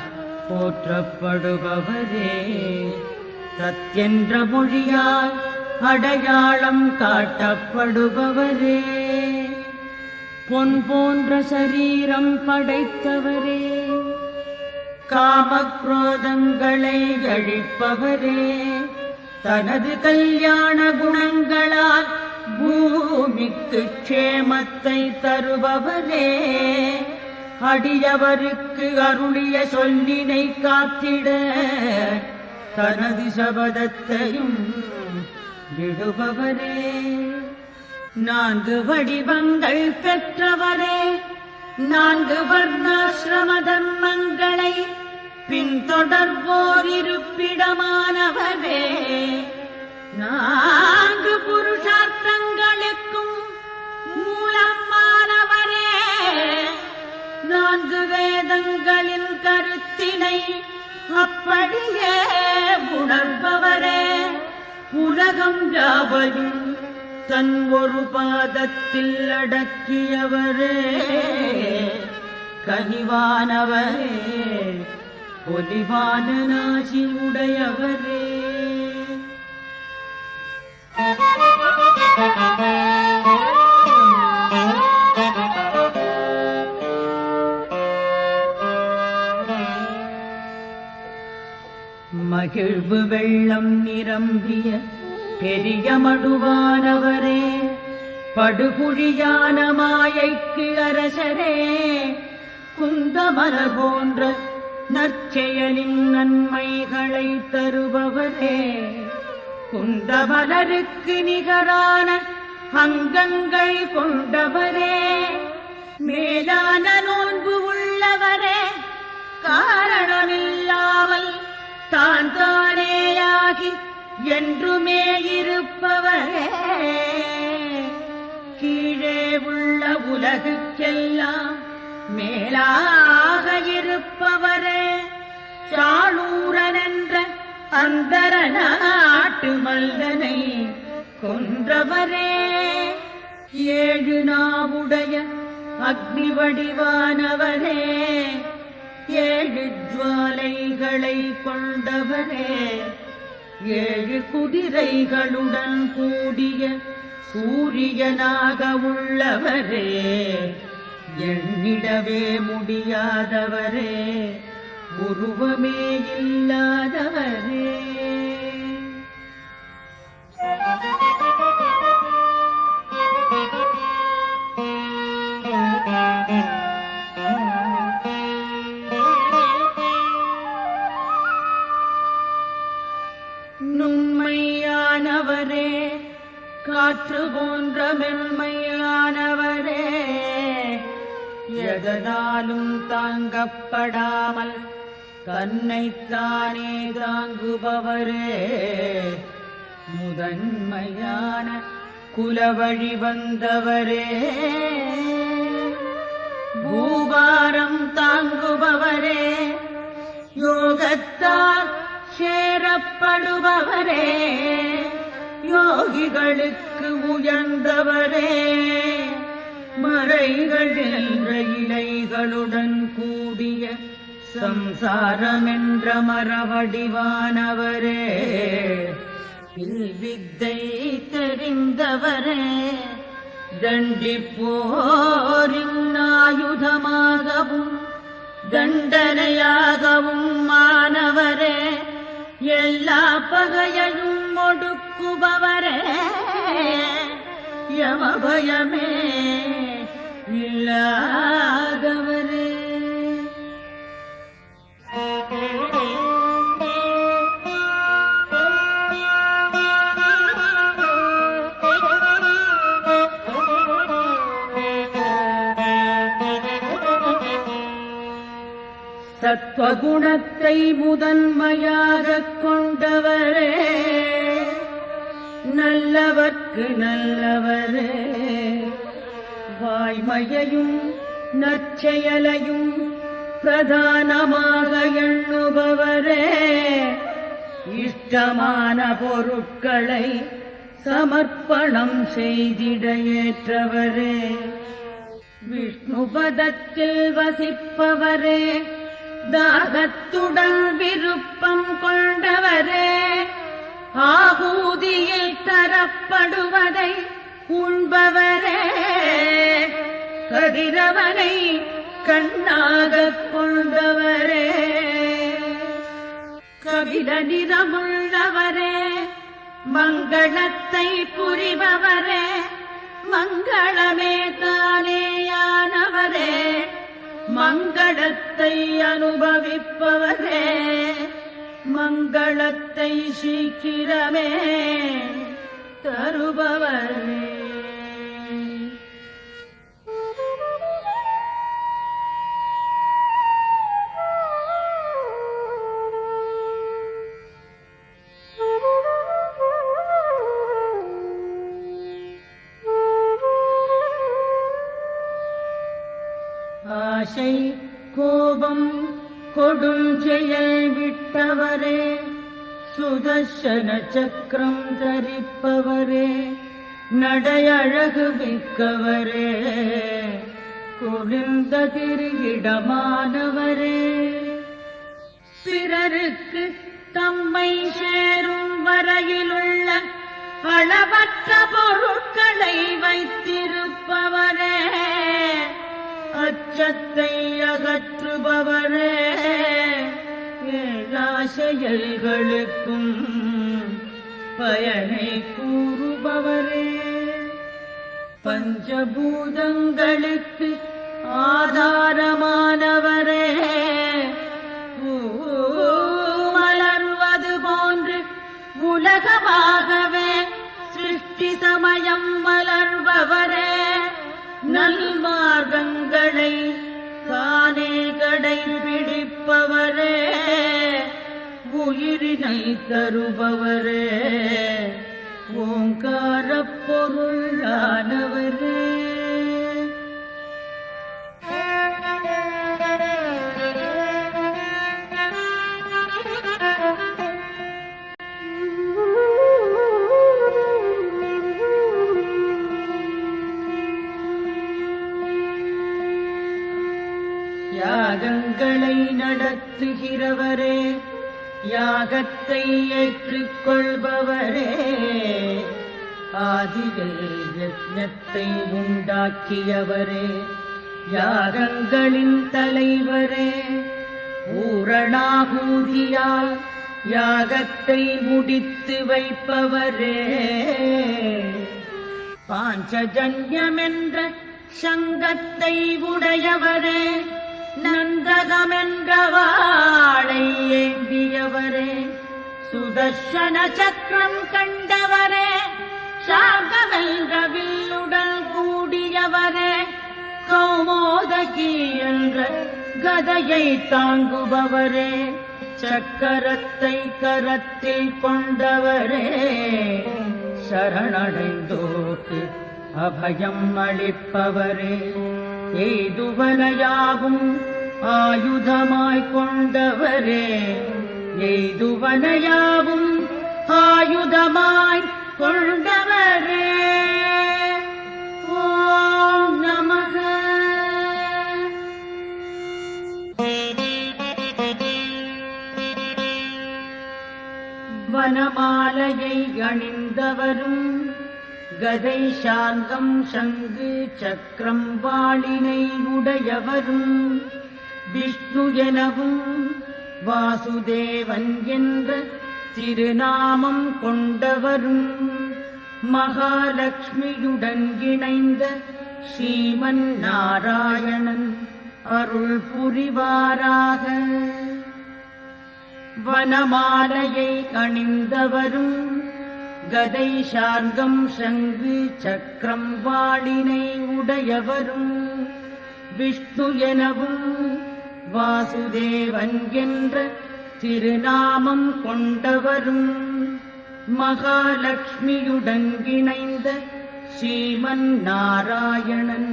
போற்றப்படுபவரே, தத்தென்ற மொழியால் அடையாளம் காட்டப்படுபவரே, பொன் போன்ற சரீரம் படைத்தவரே, காமக்ரோதங்களை அழிப்பவரே, தனது கல்யாண குணங்களால் பூமிக்கு க்ஷேமத்தை தருபவரே, அடியவருக்கு அருளிய சொல்லினை காத்திட தனது சபதத்தையும் விடுபவரே, 4 வடிவங்கள் பெற்றவரே, 4 வர்ணாசிரம தர்மங்களை பின்தொடர்வோர் இருப்பிடமானவரே, 4 புருஷார்த்தங்களுக்கும் மூலமானவரே, 4 வேதங்களின் கருத்தினை அப்படியே உணர்பவரே, உலகம் யாவையும் தன் ஒரு பாதத்தில் அடக்கியவரே, கனிவானவரே, பொலிவான நாசி உடையவரே. மகிழ்வு வெள்ளம் நிரம்பிய பெரிய மடுவானவரே, படுகுழியான மாயைக்கு அரசரே, குந்தமலர் போன்ற நற்செயலின் நன்மைகளை தருபவரே, குந்தமலருக்கு நிகரான அங்கங்கள் கொண்டவரே, மேலான நோன்பு உள்ளவரே, காரணமில்லாமல் தான் தானேயாகி என்றுமே இருப்பவரே, கீழே உள்ள உலகுக்கெல்லாம் மேலாக இருப்பவரே, சாளூரன் என்ற அந்தர நாட்டு மல்லனை கொன்றவரே, 7 நாவுடைய அக்னி வடிவானவரே, 7 ஜுவாலைகளை கொண்டவரே, 7 குதிரைகளுடன் கூடிய சூரியனாக உள்ளவரே, எண்ணிடவே முடியாதவரே, உருவமே இல்லாதவரே. நுண்மையானவரே, காற்று போன்ற மென்மையானவரே, எதனாலும் தாங்கப்படாமல் தன்னைத்தானே தாங்குபவரே, முதன்மையான குலவழி வந்தவரே, பூபாரம் தாங்குபவரே, யோகத்தால் சேரப்படுபவரே, யோகிகளுக்கு உயர்ந்தவரே, மறைகள் என்ற இலைகளுடன் கூடிய சம்சாரமென்ற மரவடிவானவரே, வித்தை தெரிந்தவரே, தண்டிப்போரின் ஆயுதமாகவும் தண்டனையாகவும் மாணவரே, எல்லா பகையையும் ஒடுக்குபவரே, யமபயமே இல்லாதவரே. சத்வகுணத்தை முதன்மையாகக் கொண்டவரே, நல்லவர்க்கு நல்லவரே, வாய்மையையும் நற்செயலையும் பிரதானமாக எண்ணுபவரே, இஷ்டமான பொருட்களை சமர்ப்பணம் செய்திட ஏற்றவரே, விஷ்ணுபதத்தில் வசிப்பவரே, தாகத்துடன் விருப்பம் கொண்டவரே, ஆகூதியில் தரப்படுவதை உண்பவரே, கதிரவனை கண்ணாகக் கொண்டவரே, கபில நிறமுள்ளவரே, மங்களத்தை புரிபவரே, மங்களமே தானேயானவரே, மங்களத்தை அனுபவிப்பவரே, மங்களத்தை சீக்கிரமே தருபவரே. ஆசை கோபம் கொடுஞ்செயல் விட்டவரே, சுதர்சன சக்கரம் தரிப்பவரே, நடையழகு மிக்கவரே, குளிர்ந்த திருவிடமானவரே, பிறருக்கு தம்மை சேரும் வரையிலுள்ள அளவற்ற பொருட்களை வைத்திருப்பவரே, அச்சத்தை அகற்றுபவரே, எல்லா செயல்களுக்கும் பயனை கூறுபவரே, பஞ்சபூதங்களுக்கு ஆதாரமானவரே, மலர்வது போன்று உலகமாகவே சிருஷ்டி சமயம் மலர்பவரே, நல்மார்க்கங்களை தானே கடைபிடிப்பவரே, உயிரினை தருபவரே, ஓங்காரப் பொருளானவரே. யாகங்களை நடத்துகிறவரே, யாகத்தை ஏற்றுக்கொள்பவரே, ஆதியில் யஜ்ஞத்தை உண்டாக்கியவரே, யாகங்களின் தலைவரே, பூரணாகூதியால் யாகத்தை முடித்து வைப்பவரே, பாஞ்சஜன்யமென்ற சங்கத்தை உடையவரே, நந்தகமென்ற வாளை ஏந்தியவரே, சுதர்சன சக்கரம் கண்டவரே, சாகமென்ற வில்லுடன் கூடியவரே, கௌமோதகி என்ற கதையை தாங்குபவரே, சக்கரத்தை கரத்தில் கொண்டவரே, சரணடைந்தோர்க்கு அபயம் அளிப்பவரே, எய்துவனையாகும் ஆயுதமாய் கொண்டவரே, எய்துவனையாகும் ஆயுதமாய் கொண்டவரே. ஓம் நமக. வனமாலையை அணிந்தவரும் கதை சார்கம் சங்கு சக்கரம் வாளினை உடையவரும் விஷ்ணு எனவும் வாசுதேவன் என்ற திருநாமம் கொண்டவரும் மகாலட்சுமியுடன் இணைந்த ஸ்ரீமன் நாராயணன் அருள் புரிவாராக. வனமாலையை அணிந்தவரும் கதை சார்கம் சங்கு சக்கரம் வாளினை உடையவரும் விஷ்ணு எனவும் வாசுதேவன் என்ற திருநாமம் கொண்டவரும் மகாலட்சுமியுடன் இணைந்த ஸ்ரீமன் நாராயணன்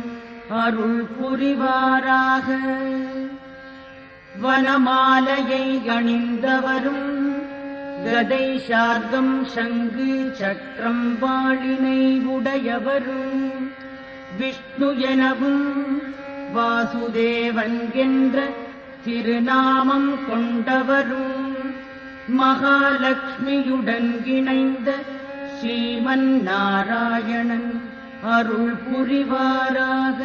அருள் புரிவாராக. வனமாலையை அணிந்தவரும் கதை சார்கம் சங்கு சக்கரம் வாளினை உடையவரும் விஷ்ணு எனவும் வாசுதேவன் என்ற திருநாமம் கொண்டவரும் மகாலட்சுமியுடன் இணைந்த ஸ்ரீமன் நாராயணன் அருள் புரிவாராக.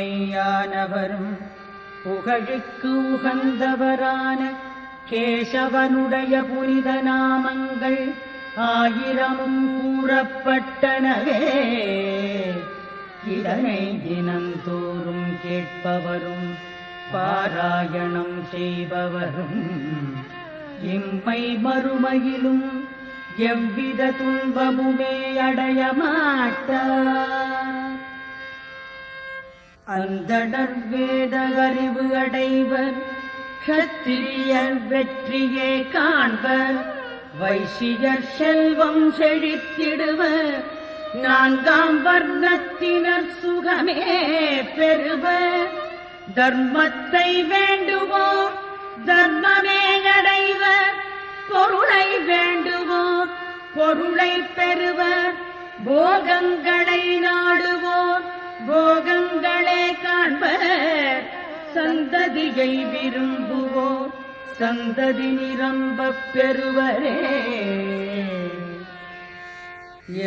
மேன்மையானவரும் புகழுக்கு உகந்தவரான கேசவனுடைய புனித நாமங்கள் 1000 கூறப்பட்டனவே. இதனை தினந்தோறும் கேட்பவரும் பாராயணம் செய்பவரும் இம்மை மறுமையிலும் எவ்வித துன்பமுமே அடைய மாட்டார். அந்தணர் வேத அறிவு அடைவர், க்ஷத்திரியர் வெற்றியே காண்பர், வைசியர் செல்வம் செழித்திடுவர், 4ஆம் வர்ணத்தினர் சுகமே பெறுவர். தர்மத்தை வேண்டுவோர் தர்மமே அடைவர், பொருளை வேண்டுவோர் பொருளை பெறுவர், போகங்களை நாடுவோர் போகங்களே காண்பர், சந்ததியை விரும்புவோர் சந்ததி நிரம்பப் பெறுவரே.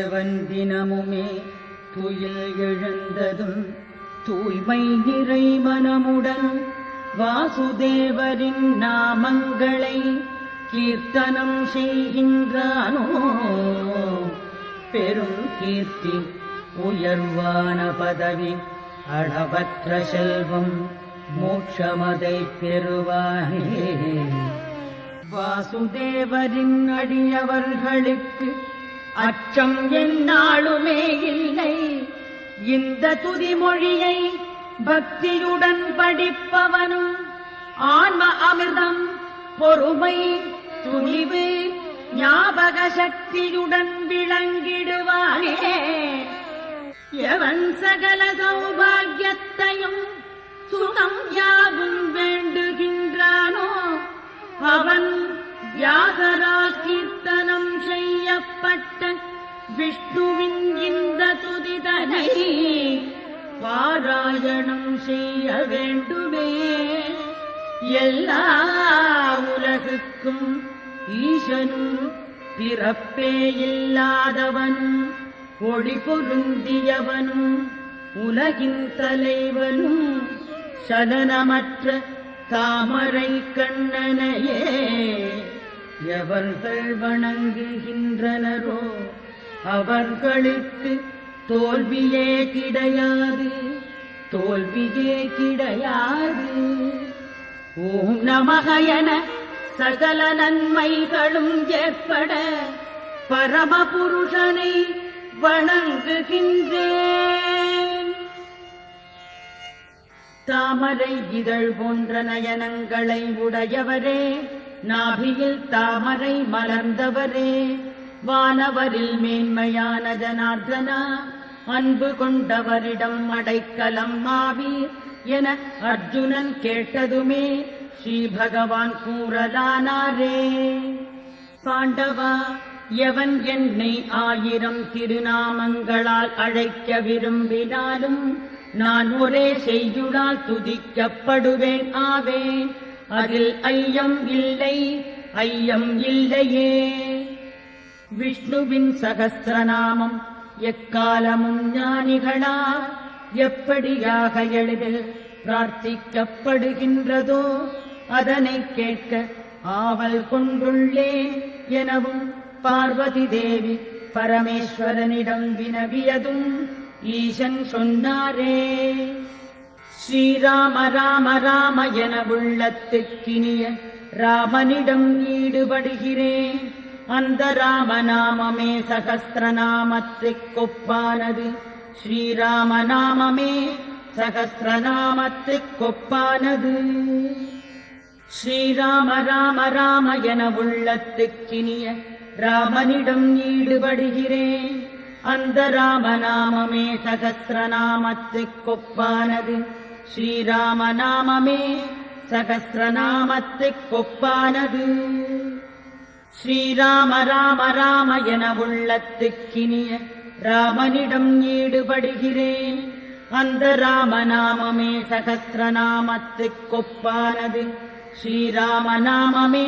எவன் தினமுமே துயில் எழுந்ததும் தூய்மை நிறை மனமுடன் வாசுதேவரின் நாமங்களை கீர்த்தனம் செய்கின்றானோ, பெரும் கீர்த்தி உயர்வான பதவி அளவற்ற செல்வம் மோட்சமதை பெறுவானே. வாசுதேவரின் அடியவர்களுக்கு அச்சம் எந்நாளுமே இல்லை. இந்த துதிமொழியை பக்தியுடன் படிப்பவனும் ஆன்ம அமிர்தம் பொறுமை துணிவு ஞாபக சக்தியுடன் விளங்கிடுவானே. எவன் சகல சௌபாகியத்தையும் சுகம் யாவும் வேண்டுகின்றானோ, அவன் வியாசரால் கீர்த்தனம் செய்யப்பட்ட விஷ்ணுவின் இந்த துதிதனை பாராயணம் செய்ய வேண்டுமே. எல்லா உலகுக்கும் ஈசனும் பிறப்பே இல்லாதவனும் ஒளி பொருந்தியவனும் உலகின் தலைவனும் சலனமற்ற தாமரை கண்ணனையே எவர்கள் வணங்குகின்றனரோ அவர்களுக்கு தோல்வியே கிடையாது, தோல்வியே கிடையாது. ஓம் நமக என சகல நன்மைகளும் ஏற்பட பரமபுருஷனை வணங்குகின்றேன். தாமரை இதழ் போன்ற நயனங்களை உடையவரே, நாபியில் தாமரை மலர்ந்தவரே, வானவரில் மேன்மையான ஜனார்தனா, அன்பு கொண்டவரிடம் அடைக்கலம் ஆவீர் என அர்ஜுனன் கேட்டதுமே ஸ்ரீ பகவான் கூறலானாரே. பாண்டவா, எவன் என்னை 1000 திருநாமங்களால் அழைக்க விரும்பினாலும் நான் ஒரே செய்யுளால் துதிக்கப்படுவேன் ஆவேன். அதில் ஐயம் இல்லை, ஐயம் இல்லையே. விஷ்ணுவின் சகஸ்ரநாமம் எக்காலமும் ஞானிகளால் எப்படியாக எளிதில் பிரார்த்திக்கப்படுகின்றதோ அதனை கேட்க ஆவல் கொண்டுள்ளேன் எனவும் பார்வதி தேவி பரமேஸ்வரனிடம் வினவியதும் ஈசன் சொன்னாரே. ஸ்ரீராம ராம ராம என உள்ளத்துக்கினிய ராமனிடம் ஈடுபடுகிறேன். அந்த ராமநாமமே சகஸ்ரநாமத்துக்கொப்பானது. ஸ்ரீராமநாமமே சகஸ்ரநாமத்துக்கொப்பானது. ஸ்ரீராம ராம ராம என உள்ளத்துக்கினிய ராமனிடம் ஈடுபடுகிறேன். அந்த ராமநாமமே சகஸ்ரநாமத்துக்கொப்பானது. ஸ்ரீராமநாமமே சகஸ்ரநாமத்துக்கொப்பானது. ஸ்ரீராம ராம ராம என உள்ளத்துக்கினிய ராமனிடம் ஈடுபடுகிறேன். அந்த ராமநாமமே சகஸ்ரநாமத்துக்கொப்பானது. ஸ்ரீராமநாமமே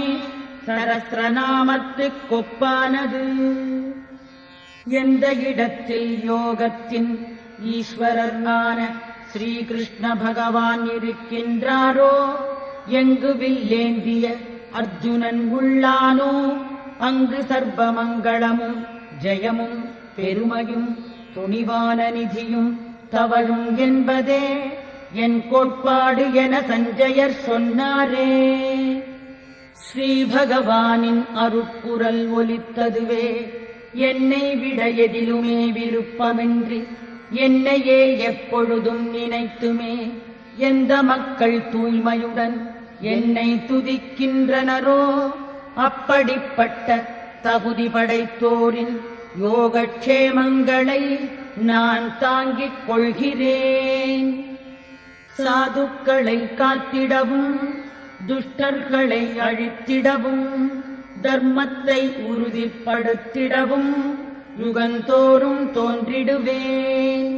சகஸ்ரநாமத்துக்கொப்பானது. எந்த இடத்தில் யோகத்தின் ஈஸ்வரனான ஸ்ரீகிருஷ்ண பகவான் இருக்கின்றாரோ, எங்கு வில்லேந்திய அர்ஜுனன் உள்ளானோ, அங்கு சர்வமங்களமும் ஜெயமும் பெருமையும் துணிவான நிதியும் தவழும் என்பதே என் கோட்பாடு என சஞ்சயர் சொன்னாரே. ஸ்ரீ பகவானின் அருட்குரல் ஒலித்ததுவே என்னை விட எதிலுமே விருப்பமின்றி என்னையே எப்பொழுதும் நினைத்துமே எந்த மக்கள் தூய்மையுடன் என்னை துதிக்கின்றனரோ, அப்படிப்பட்ட தகுதி படைத்தோரின் யோகக்ஷேமங்களை நான் தாங்கிக் கொள்கிறேன். சாதுக்களை காத்திடவும் துஷ்டர்களை அழித்திடவும் தர்மத்தை உறுதிப்படுத்திடவும் யுகந்தோறும் தோன்றிடுவேன்.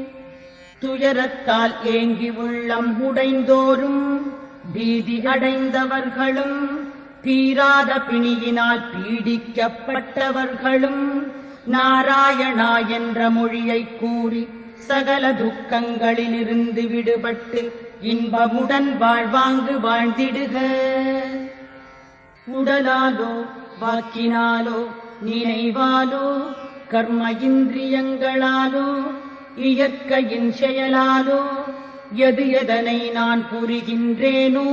துயரத்தால் ஏங்கி உள்ளம் உடைந்தோரும் பீதி அடைந்தவர்களும் தீராத பிணியினால் பீடிக்கப்பட்டவர்களும் நாராயணா என்ற மொழியை கூறி சகல துக்கங்களிலிருந்து விடுபட்டு இன்பமுடன் வாழ்வாங்கு வாழ்ந்திடுக. உடலாலோ வாக்கினாலோ நினைவாலோ கர்ம இந்திரியங்களாலோ இயற்கையின் செயலாலோ எது எதனை நான் புரிகின்றேனோ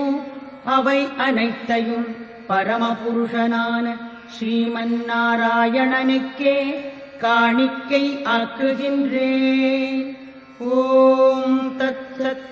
அவை அனைத்தையும் பரமபுருஷனான ஸ்ரீமன் நாராயணனுக்கே காணிக்கை ஆக்குகின்றேன். ஓம் தத்சத்.